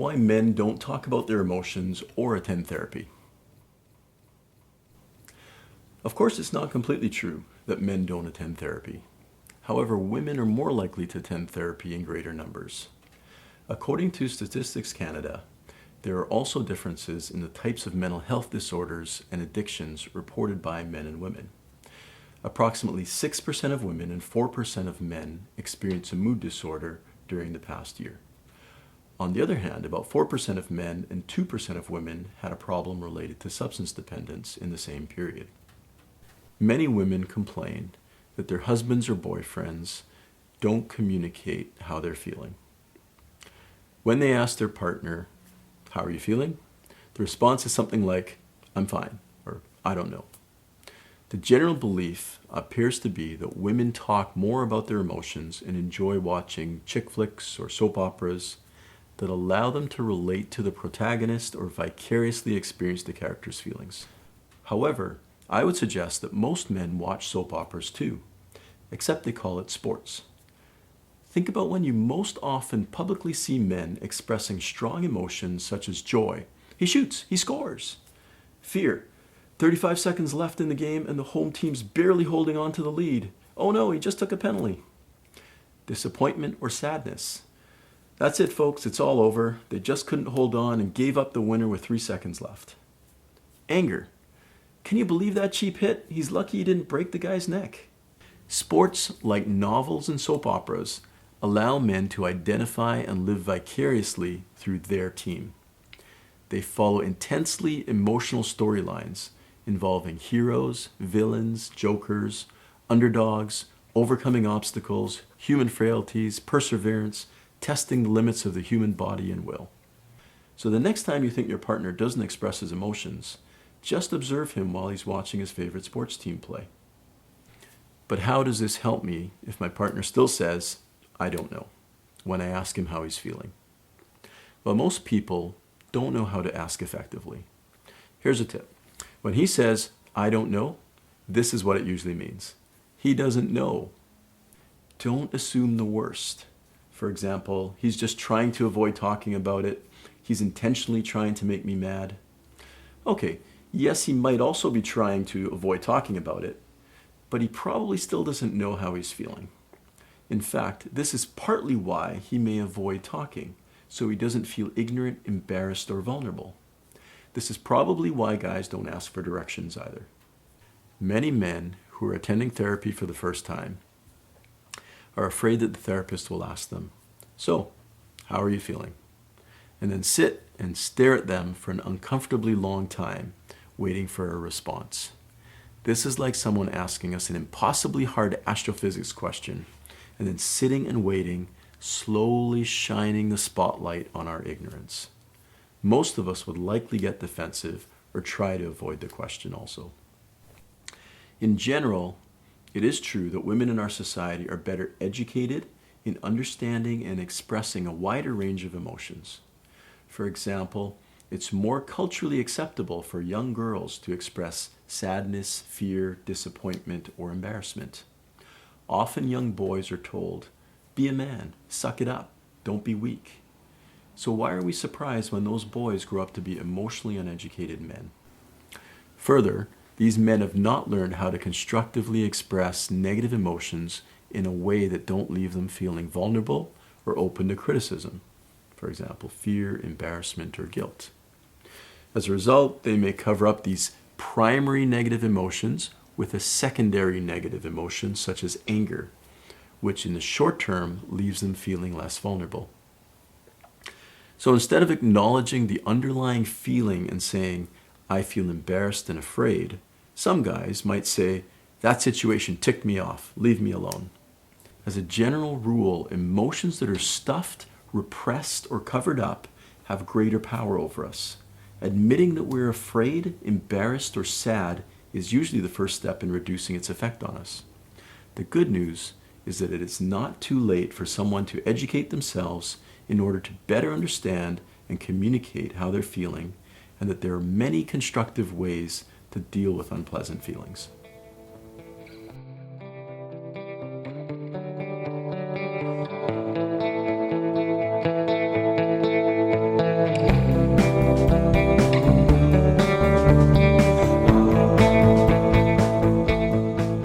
Why men don't talk about their emotions or attend therapy. Of course, it's not completely true that men don't attend therapy. However, women are more likely to attend therapy in greater numbers. According to Statistics Canada, there are also differences in the types of mental health disorders and addictions reported by men and women. Approximately 6% of women and 4% of men experience a mood disorder during the past year. On the other hand, about 4% of men and 2% of women had a problem related to substance dependence in the same period. Many women complain that their husbands or boyfriends don't communicate how they're feeling. When they ask their partner, "How are you feeling?" the response is something like, "I'm fine," or "I don't know." The general belief appears to be that women talk more about their emotions and enjoy watching chick flicks or soap operas that allow them to relate to the protagonist or vicariously experience the character's feelings. However, I would suggest that most men watch soap operas too, except they call it sports. Think about when you most often publicly see men expressing strong emotions such as joy. He shoots, he scores. Fear, 35 seconds left in the game and the home team's barely holding on to the lead. Oh no, he just took a penalty. Disappointment or sadness. That's it, folks, it's all over. They just couldn't hold on and gave up the winner with 3 seconds left. Anger. Can you believe that cheap hit? He's lucky he didn't break the guy's neck. Sports, like novels and soap operas, allow men to identify and live vicariously through their team. They follow intensely emotional storylines involving heroes, villains, jokers, underdogs, overcoming obstacles, human frailties, perseverance, testing the limits of the human body and will. So the next time you think your partner doesn't express his emotions, just observe him while he's watching his favorite sports team play. But how does this help me if my partner still says, "I don't know," when I ask him how he's feeling? Well, most people don't know how to ask effectively. Here's a tip. When he says, "I don't know," this is what it usually means. He doesn't know. Don't assume the worst. For example, he's just trying to avoid talking about it. He's intentionally trying to make me mad. Okay, yes, he might also be trying to avoid talking about it, but he probably still doesn't know how he's feeling. In fact, this is partly why he may avoid talking, so he doesn't feel ignorant, embarrassed, or vulnerable. This is probably why guys don't ask for directions either. Many men who are attending therapy for the first time are afraid that the therapist will ask them, "So, how are you feeling?" and then sit and stare at them for an uncomfortably long time, waiting for a response. This is like someone asking us an impossibly hard astrophysics question, and then sitting and waiting, slowly shining the spotlight on our ignorance. Most of us would likely get defensive or try to avoid the question also. In general, it is true that women in our society are better educated in understanding and expressing a wider range of emotions. For example, it's more culturally acceptable for young girls to express sadness, fear, disappointment, or embarrassment. Often young boys are told, "Be a man, suck it up, don't be weak." So why are we surprised when those boys grow up to be emotionally uneducated men? Further, these men have not learned how to constructively express negative emotions in a way that don't leave them feeling vulnerable or open to criticism. For example, fear, embarrassment, or guilt. As a result, they may cover up these primary negative emotions with a secondary negative emotion such as anger, which in the short term leaves them feeling less vulnerable. So instead of acknowledging the underlying feeling and saying, "I feel embarrassed and afraid," some guys might say, "That situation ticked me off, leave me alone." As a general rule, emotions that are stuffed, repressed, or covered up have greater power over us. Admitting that we're afraid, embarrassed, or sad is usually the first step in reducing its effect on us. The good news is that it is not too late for someone to educate themselves in order to better understand and communicate how they're feeling, and that there are many constructive ways to deal with unpleasant feelings.